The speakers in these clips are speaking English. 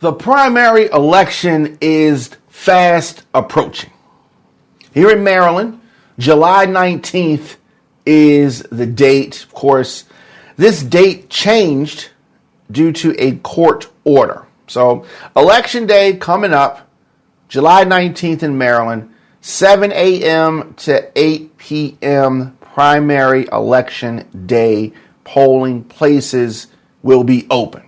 The primary election is fast approaching. Here in Maryland, July 19th is the date. Of course, this date changed due to a court order. So, Election Day coming up, July 19th in Maryland, 7 a.m. to 8 p.m. primary election day. Polling places will be open.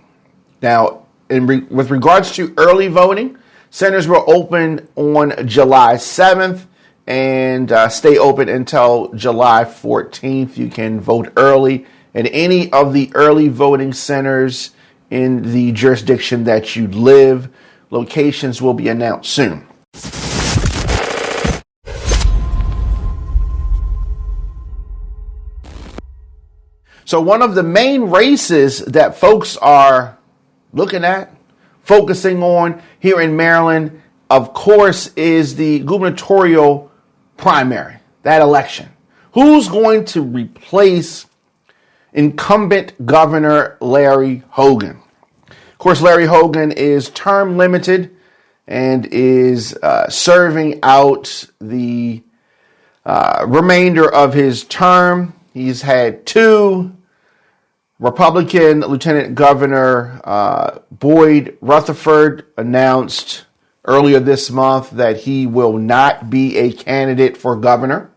Now, with regards to early voting, centers will open on July 7th and stay open until July 14th. You can vote early at any of the early voting centers in the jurisdiction that you live. Locations will be announced soon. So one of the main races that folks are looking at, focusing on here in Maryland, of course, is the gubernatorial primary, that election. Who's going to replace incumbent Governor Larry Hogan? Of course, Larry Hogan is term limited and is serving out the remainder of his term. He's had two. Republican Lieutenant Governor Boyd Rutherford announced earlier this month that he will not be a candidate for governor.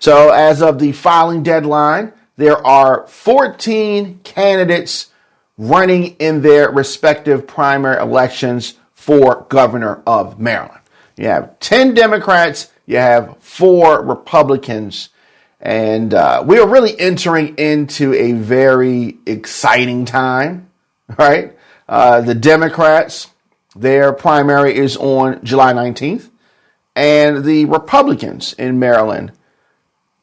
So as of the filing deadline, there are 14 candidates running in their respective primary elections for governor of Maryland. You have 10 Democrats, you have 4 Republicans. And we are really entering into a very exciting time, right? The Democrats, their primary is on July 19th. And the Republicans in Maryland,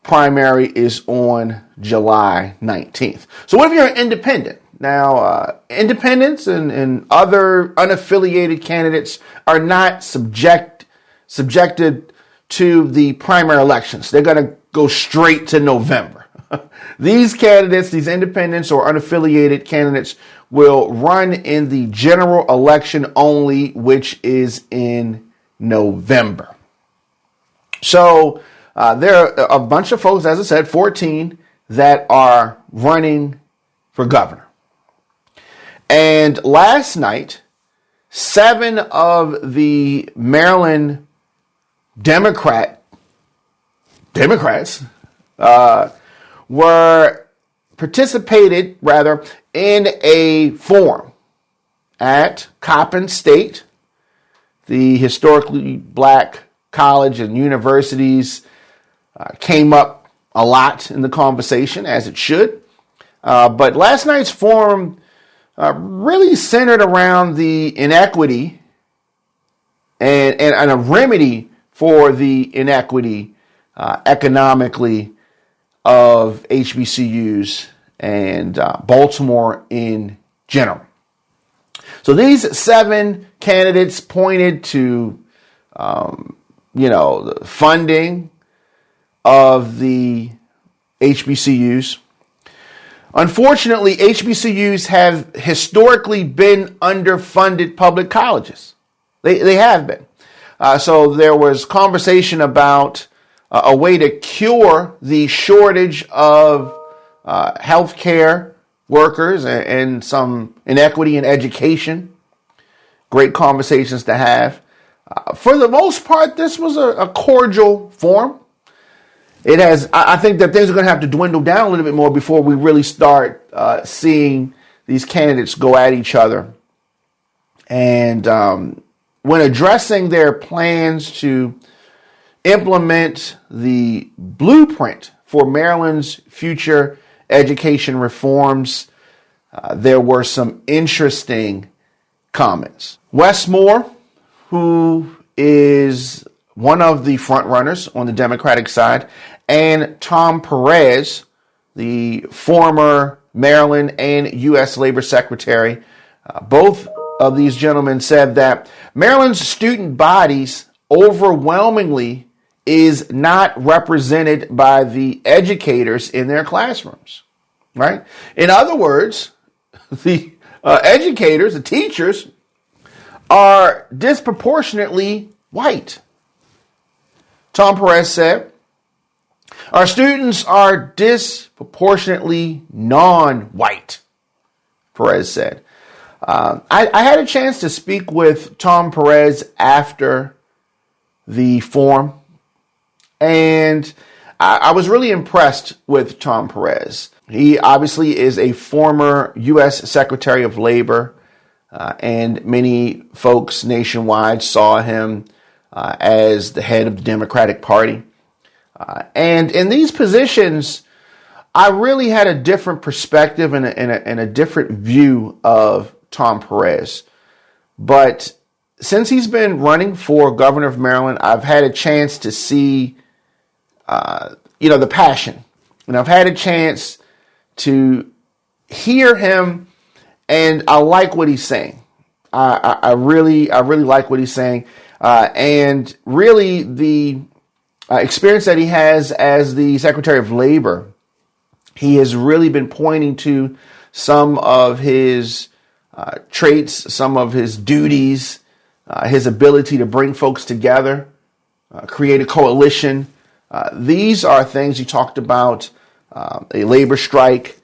primary is on July 19th. So what if you're an independent? Now, independents and other unaffiliated candidates are not subjected to the primary elections. They're going to go straight to November. These candidates, these independents or unaffiliated candidates, will run in the general election only, which is in November. So there are a bunch of folks, as I said, 14 that are running for governor. And last night, 7 of the Maryland Democrats participated in a forum at Coppin State, the historically black college and universities. Came up a lot in the conversation, as it should. But last night's forum really centered around the inequity and a remedy for the inequity economically of HBCUs and Baltimore in general. So these 7 candidates pointed to, the funding of the HBCUs. Unfortunately, HBCUs have historically been underfunded public colleges. They have been. So there was conversation about a way to cure the shortage of healthcare workers and some inequity in education. Great conversations to have. For the most part, this was a cordial forum. I think that things are going to have to dwindle down a little bit more before we really start seeing these candidates go at each other. And when addressing their plans to implement the blueprint for Maryland's future education reforms, there were some interesting comments. Wes Moore, who is one of the front runners on the Democratic side, and Tom Perez, the former Maryland and U.S. Labor Secretary, both of these gentlemen said that Maryland's student bodies overwhelmingly is not represented by the educators in their classrooms, right? In other words, the educators, the teachers, are disproportionately white. Tom Perez said, our students are disproportionately non-white, Perez said. I had a chance to speak with Tom Perez after the forum, and I was really impressed with Tom Perez. He obviously is a former U.S. Secretary of Labor, and many folks nationwide saw him as the head of the Democratic Party. And in these positions, I really had a different perspective and a different view of Tom Perez. But since he's been running for governor of Maryland, I've had a chance to see, the passion. And I've had a chance to hear him, and I like what he's saying. I really like what he's saying. And really the experience that he has as the Secretary of Labor, he has really been pointing to some of his traits, some of his duties, his ability to bring folks together, create a coalition. These are things he talked about, a labor strike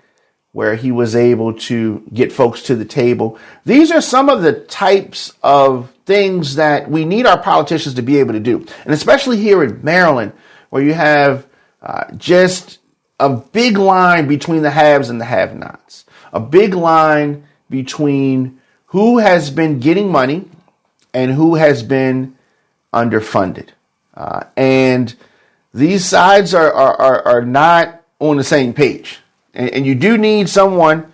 where he was able to get folks to the table. These are some of the types of things that we need our politicians to be able to do. And especially here in Maryland, where you have just a big line between the haves and the have-nots, a big line between who has been getting money and who has been underfunded. And these sides are not on the same page. And you do need someone,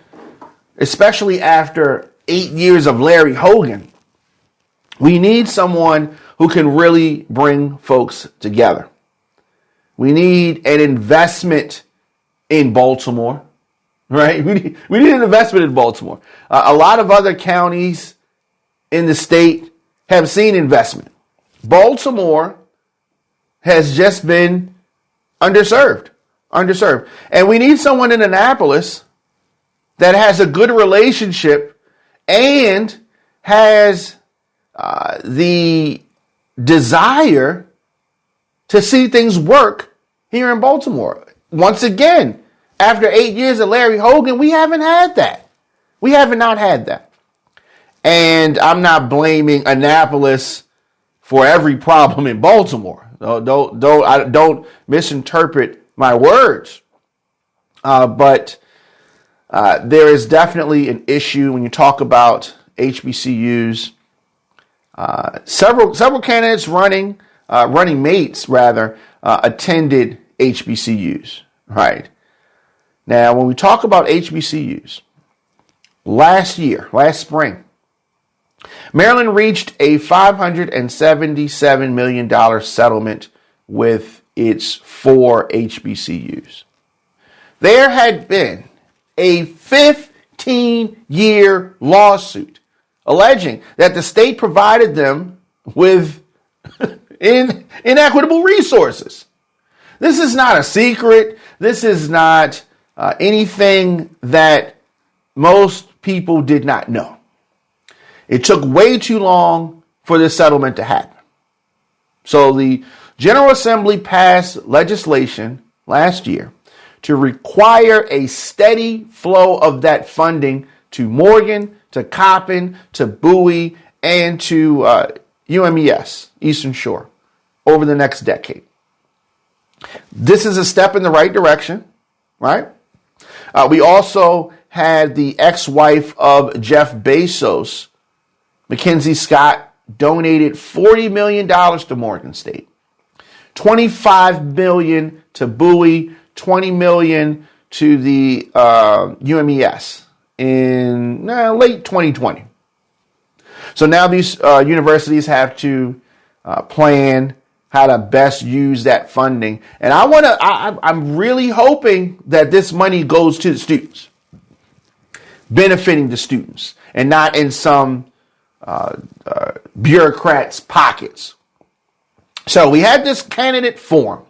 especially after 8 years of Larry Hogan, we need someone who can really bring folks together. We need an investment in Baltimore, right? We need an investment in Baltimore. A lot of other counties in the state have seen investment. Baltimore has just been underserved. And we need someone in Annapolis that has a good relationship and has the desire to see things work here in Baltimore. Once again, after 8 years of Larry Hogan, we haven't had that. We have not had that. And I'm not blaming Annapolis for every problem in Baltimore. Don't misinterpret my words. But there is definitely an issue when you talk about HBCUs. Several candidates running mates attended HBCUs, right? Now, when we talk about HBCUs, last spring, Maryland reached a $577 million settlement with its 4 HBCUs. There had been a 15-year lawsuit alleging that the state provided them with inequitable resources. This is not a secret. This is not anything that most people did not know. It took way too long for this settlement to happen. So the General Assembly passed legislation last year to require a steady flow of that funding to Morgan, to Coppin, to Bowie, and to UMES, Eastern Shore, over the next decade. This is a step in the right direction, right? We also had the ex-wife of Jeff Bezos, Mackenzie Scott, donated $40 million to Morgan State, $25 million to Bowie, $20 million to the UMES in late 2020. So now these universities have to plan how to best use that funding. And I'm really hoping that this money goes to the students, benefiting the students, and not in some bureaucrats' pockets. So we had this candidate forum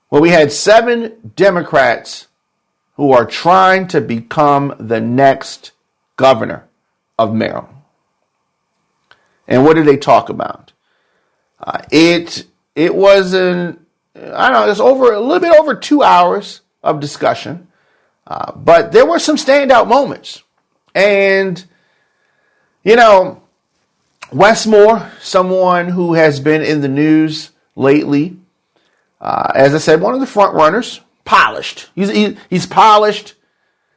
where we had 7 Democrats who are trying to become the next governor of Maryland. And what did they talk about? It was a little bit over 2 hours of discussion, but there were some standout moments. And, Wes Moore, someone who has been in the news lately, as I said, one of the front runners, polished. He's polished.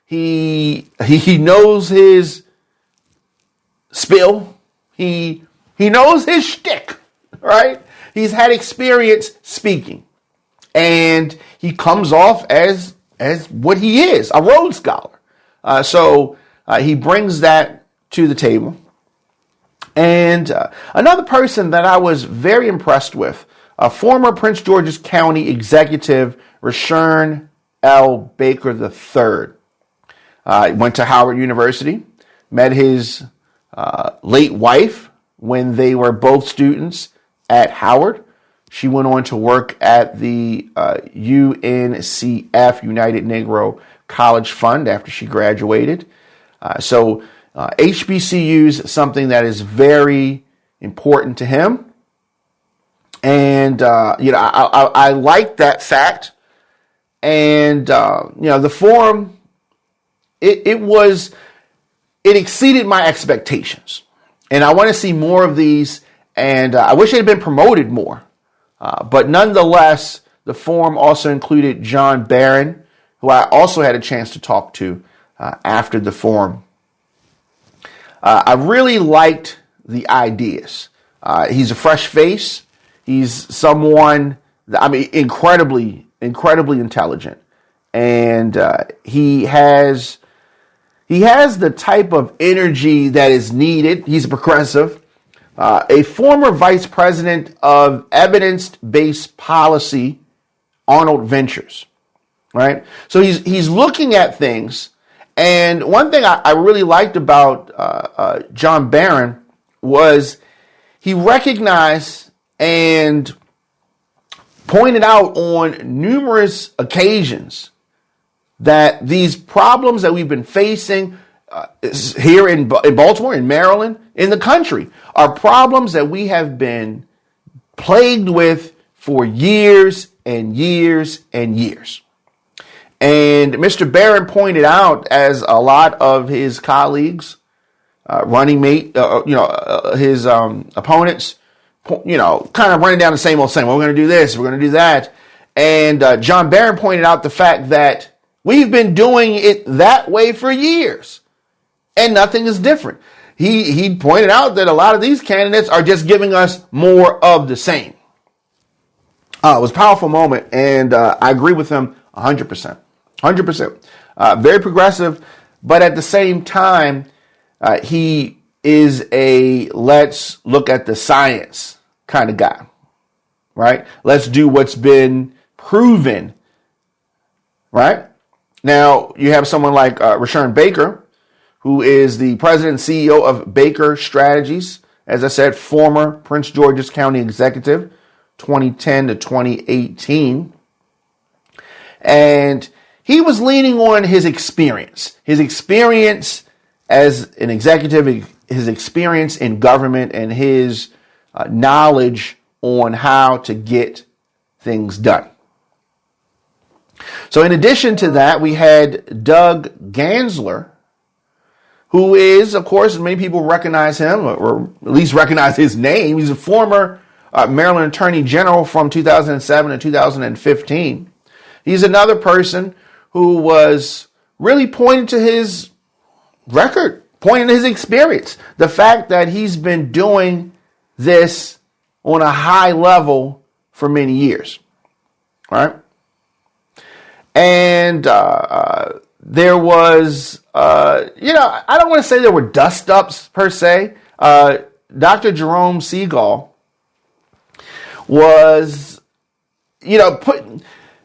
He knows his spill. He knows his shtick, right? He's had experience speaking, and he comes off as what he is, a Rhodes Scholar. So he brings that to the table. And another person that I was very impressed with, former Prince George's County Executive Rashern L. Baker III. Went to Howard University, met his late wife when they were both students at Howard. She went on to work at the UNCF, United Negro College Fund, after she graduated. So HBCUs, something that is very important to him. And, I like that fact. And, the forum, it exceeded my expectations. And I want to see more of these. And I wish it had been promoted more. But nonetheless, the forum also included John Barron, who I also had a chance to talk to after the forum. I really liked the ideas. He's a fresh face. He's someone, incredibly intelligent. And he has the type of energy that is needed. He's a progressive. A former vice president of evidence-based policy, Arnold Ventures, right? So he's looking at things. And one thing I really liked about John Barron was he recognized and pointed out on numerous occasions that these problems that we've been facing here in Baltimore, in Maryland, in the country, are problems that we have been plagued with for years and years and years. And Mr. Barron pointed out, as a lot of his colleagues, running mate, his opponents, kind of running down the same old. We're going to do this, we're going to do that. And John Barron pointed out the fact that we've been doing it that way for years, and nothing is different. He pointed out that a lot of these candidates are just giving us more of the same. It was a powerful moment, and I agree with him 100%. 100%. Very progressive, but at the same time, he is a let's look at the science kind of guy, right? Let's do what's been proven, right? Now, you have someone like Rashern Baker, who is the president and CEO of Baker Strategies. As I said, former Prince George's County Executive, 2010 to 2018. And he was leaning on his experience as an executive, his experience in government, and his knowledge on how to get things done. So in addition to that, we had Doug Gansler, who is, of course, many people recognize him, or at least recognize his name. He's a former Maryland Attorney General from 2007 to 2015. He's another person who was really pointing to his record, pointing to his experience. The fact that he's been doing this on a high level for many years, right? And there was, I don't want to say there were dust-ups per se. Dr. Jerome Seagal was,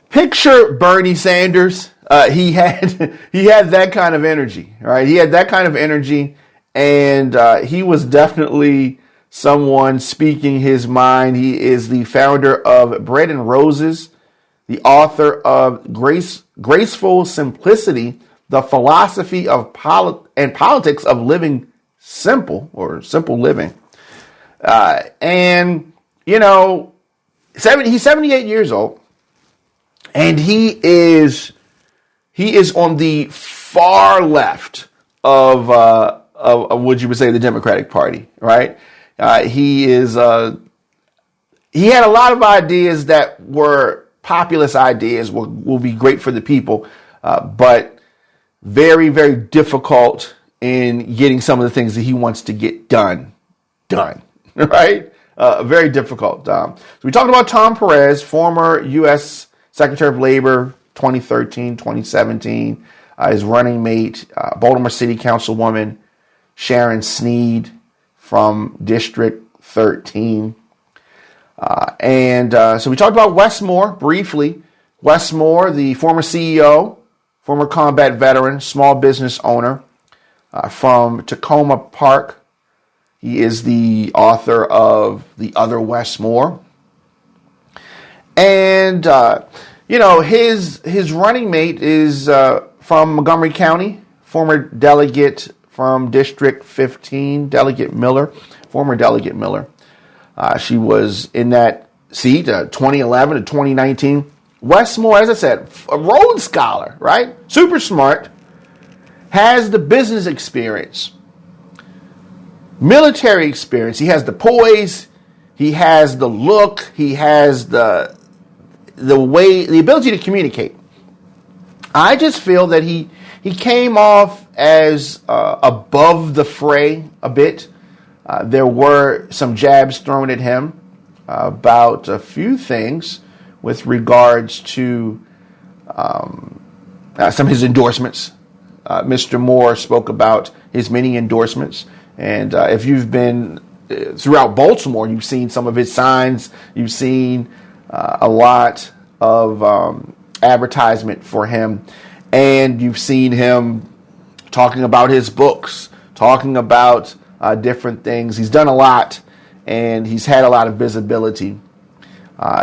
picture Bernie Sanders. He had that kind of energy, right? He had that kind of energy, and he was definitely someone speaking his mind. He is the founder of Bread and Roses, the author of Graceful Simplicity, the philosophy of politics of living simple, or simple living. And, you know, he's 78 years old, and he is on the far left of what you would say the Democratic Party, right? He had a lot of ideas that were populist ideas, will be great for the people, but very, very difficult in getting some of the things that he wants to get done, right? Very difficult. So we talked about Tom Perez, former U.S. Secretary of Labor, 2013, 2017. His running mate, Baltimore City Councilwoman Sharon Sneed from District 13. So we talked about Wes Moore briefly. Wes Moore, the former CEO, former combat veteran, small business owner from Tacoma Park. He is the author of The Other Wes Moore. And, you know, his running mate is from Montgomery County, former delegate from District 15, Delegate Miller, former Delegate Miller. She was in that seat 2011 to 2019. Wes Moore, as I said, a Rhodes Scholar, right? Super smart, has the business experience, military experience. He has the poise, he has the look, he has the ability to communicate. I just feel that he came off as above the fray a bit. There were some jabs thrown at him about a few things with regards to some of his endorsements. Mr. Moore spoke about his many endorsements. And if you've been throughout Baltimore, you've seen some of his signs. You've seen a lot of advertisement for him. And you've seen him talking about his books, talking about different things. He's done a lot, and he's had a lot of visibility.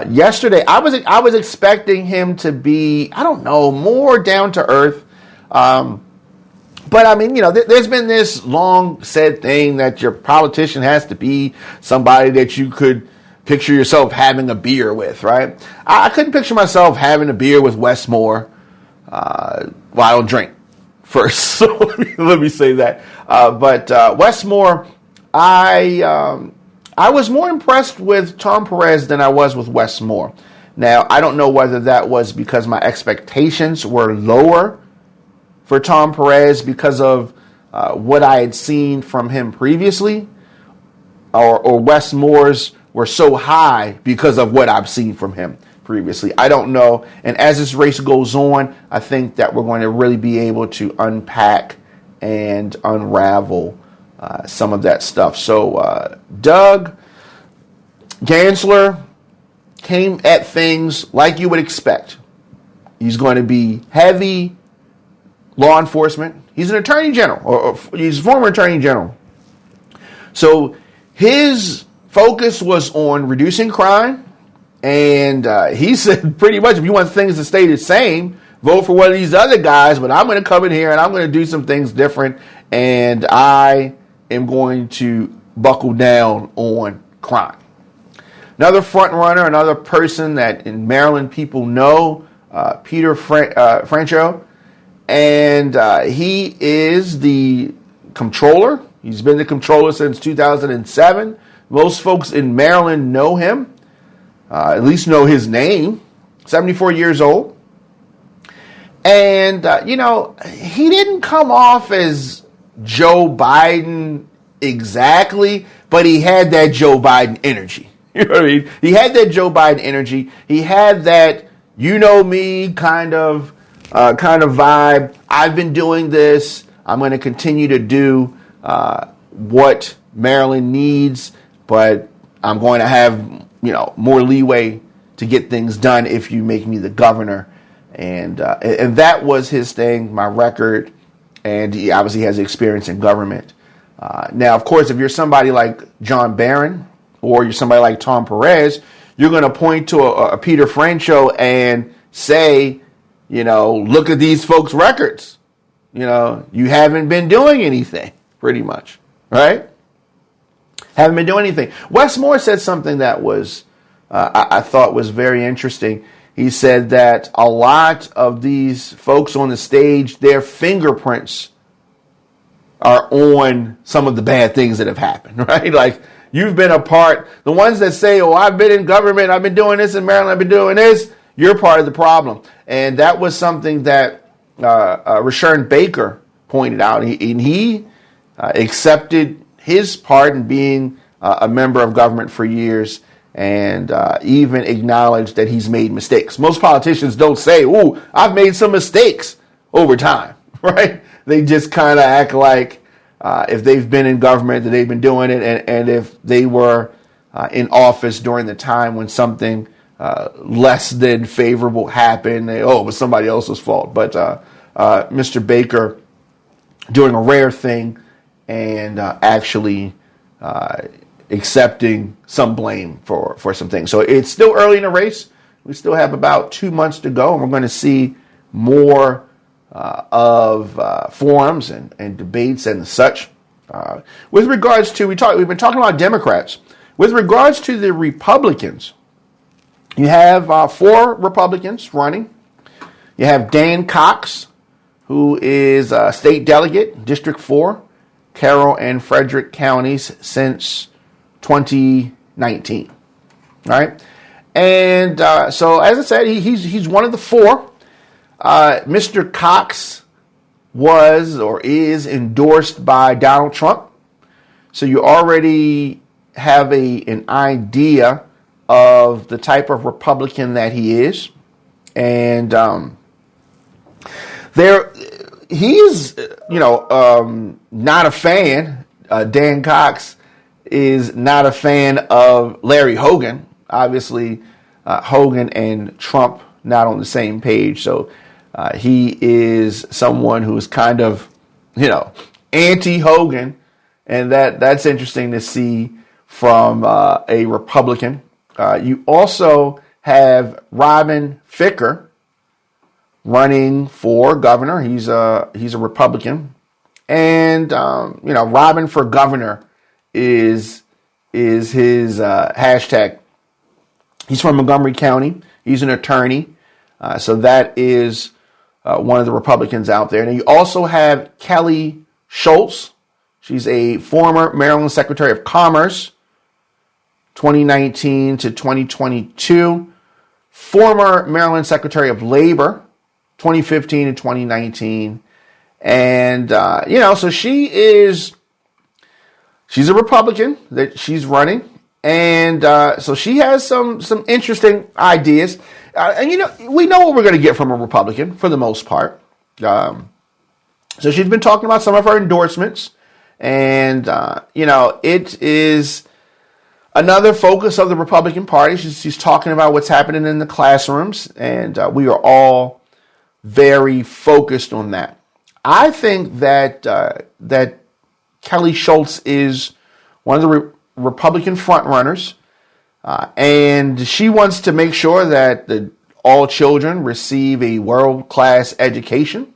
Yesterday, I was expecting him to be, I don't know, more down to earth. But I mean, you know, there's been this long said thing that your politician has to be somebody that you could picture yourself having a beer with, right? I couldn't picture myself having a beer with Wes Moore. Well, I don't drink first, so let me say that. But Wes Moore, I was more impressed with Tom Perez than I was with Wes Moore. Now, I don't know whether that was because my expectations were lower for Tom Perez because of what I had seen from him previously, or Wes Moore's were so high because of what I've seen from him previously. I don't know. And as this race goes on, I think that we're going to really be able to unpack and unravel some of that stuff. So Doug Gansler came at things like you would expect. He's going to be heavy law enforcement. He's an attorney general, or he's a former attorney general. So his focus was on reducing crime. And he said pretty much, if you want things to stay the same, vote for one of these other guys. But I'm going to come in here and I'm going to do some things different. And I am going to buckle down on crime. Another front runner, another person that in Maryland people know, Peter Franchot. And he is the comptroller. He's been the comptroller since 2007. Most folks in Maryland know him, at least know his name. 74 years old. And, you know, he didn't come off as Joe Biden exactly, but he had that Joe Biden energy. You know what I mean? He had that Joe Biden energy. He had that, you know me, kind of vibe. I've been doing this. I'm going to continue to do what Maryland needs, but I'm going to have, you know, more leeway to get things done if you make me the governor. And that was his thing, my record. And he obviously has experience in government. Now, of course, if you're somebody like John Barron or you're somebody like Tom Perez, you're going to point to a Peter Franchot and say, you know, look at these folks' records. you haven't been doing anything, pretty much, right? Haven't been doing anything. Wes Moore said something that was, I thought was very interesting. He said that a lot of these folks on the stage, their fingerprints are on some of the bad things that have happened, right? Like, you've been a part, the ones that say, oh, I've been in government, I've been doing this in Maryland, I've been doing this, you're part of the problem. And that was something that Rashawn Baker pointed out. He accepted his part in being a member of government for years, and even acknowledged that he's made mistakes. Most politicians don't say, "Ooh, I've made some mistakes over time," right? They just kind of act like if they've been in government, that they've been doing it, and if they were in office during the time when something less than favorable happened, it was somebody else's fault. But Mr. Baker doing a rare thing and actually accepting some blame for some things. So it's still early in the race. We still have about 2 months to go, and we're going to see more of forums and debates and such. With regards to, we've been talking about Democrats. With regards to the Republicans, you have 4 Republicans running. You have Dan Cox, who is a state delegate, District 4, Carroll and Frederick counties since 2019. All right. And so, as I said, he's one of the 4. Mr. Cox was or is endorsed by Donald Trump. So you already have an idea of the type of Republican that he is. And he is, not a fan. Dan Cox is not a fan of Larry Hogan. Obviously, Hogan and Trump not on the same page. So he is someone who is kind of, anti-Hogan. And that's interesting to see from a Republican. You also have Robin Ficker running for governor. He's a Republican. And, Robin for governor is his hashtag. He's from Montgomery County. He's an attorney. So that is one of the Republicans out there. And you also have Kelly Schultz. She's a former Maryland Secretary of Commerce, 2019 to 2022. Former Maryland Secretary of Labor, 2015 to 2019. And, so she's a Republican that she's running. And so she has some interesting ideas. We know what we're going to get from a Republican for the most part. So she's been talking about some of her endorsements. And, it is another focus of the Republican Party. She's talking about what's happening in the classrooms. And we are all very focused on that. I think that Kelly Schultz is one of the Republican frontrunners, and she wants to make sure that all children receive a world-class education.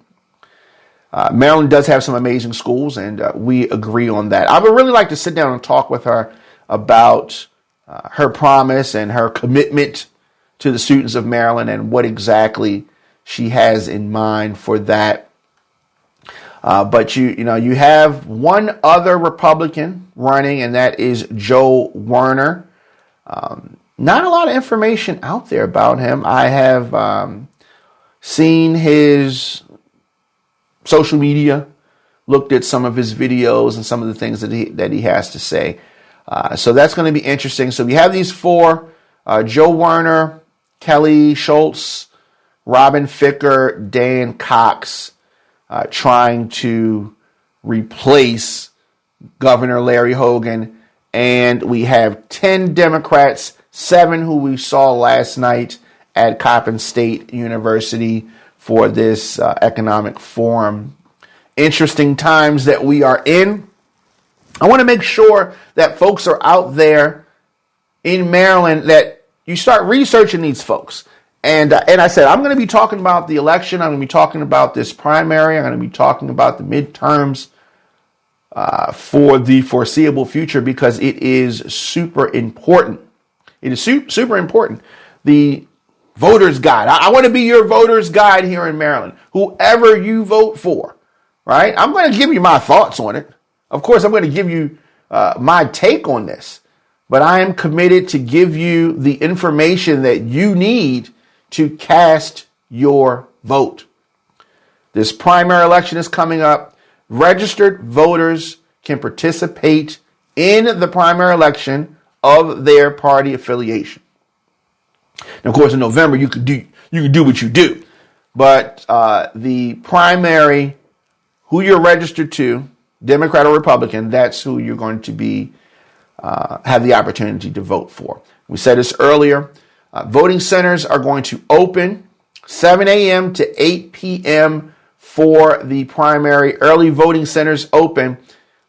Maryland does have some amazing schools, and we agree on that. I would really like to sit down and talk with her about her promise and her commitment to the students of Maryland and what exactly she has in mind for that. But you have one other Republican running, and that is Joe Werner. Not a lot of information out there about him. I have seen his social media, looked at some of his videos and some of the things that he has to say. So that's going to be interesting. So we have these 4, Joe Werner, Kelly Schultz, Robin Ficker, Dan Cox, trying to replace Governor Larry Hogan. And we have 10 Democrats, 7 who we saw last night at Coppin State University for this economic forum. Interesting times that we are in. I want to make sure that folks are out there in Maryland, that you start researching these folks. And I said, I'm going to be talking about the election. I'm going to be talking about this primary. I'm going to be talking about the midterms for the foreseeable future because it is super important. It is super important. The voter's guide. I want to be your voter's guide here in Maryland. Whoever you vote for, right? I'm going to give you my thoughts on it. Of course, I'm going to give you my take on this. But I am committed to give you the information that you need to cast your vote. This primary election is coming up. Registered voters can participate in the primary election of their party affiliation. And of course, in November, you can do what you do. But the primary, who you're registered to, Democrat or Republican, that's who you're going to be have the opportunity to vote for. We said this earlier. Voting centers are going to open 7 a.m. to 8 p.m. for the primary. Early voting centers open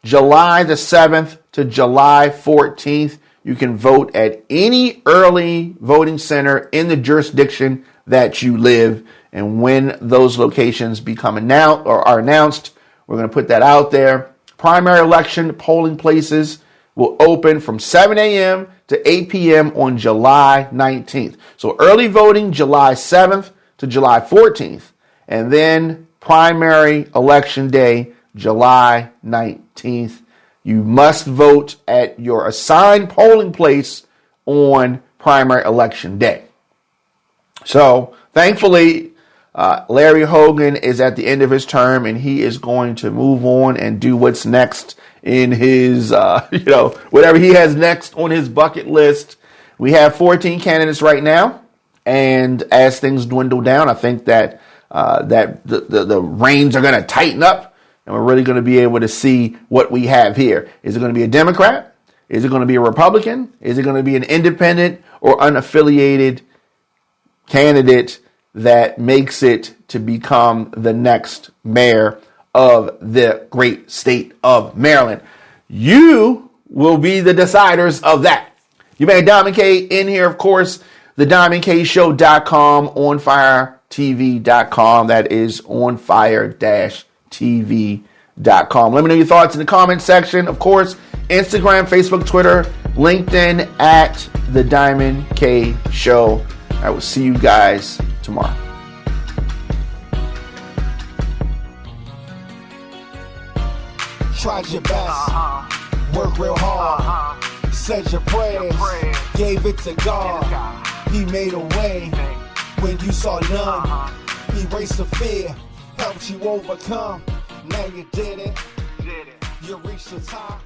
July the 7th to July 14th. You can vote at any early voting center in the jurisdiction that you live. And when those locations become announced or are announced, we're going to put that out there. Primary election polling places will open from 7 a.m. to 8 p.m. on July 19th. So early voting July 7th to July 14th. And then primary election day, July 19th. You must vote at your assigned polling place on primary election day. So thankfully, Larry Hogan is at the end of his term and he is going to move on and do what's next in his, whatever he has next on his bucket list. We have 14 candidates right now. And as things dwindle down, I think that the reins are going to tighten up. And we're really going to be able to see what we have here. Is it going to be a Democrat? Is it going to be a Republican? Is it going to be an independent or unaffiliated candidate that makes it to become the next mayor of the great state of Maryland? You will be the deciders of that. You made Diamond K in here, of course, thediamondkshow.com, onfiretv.com. That is onfire-tv.com. Let me know your thoughts in the comment section. Of course, Instagram, Facebook, Twitter, LinkedIn at The Diamond K Show. I will see you guys tomorrow. Tried your best, worked real hard, said your prayers, gave it to God. He made a way when you saw none. Erased the fear, helped you overcome. Now you did it, you reached the top.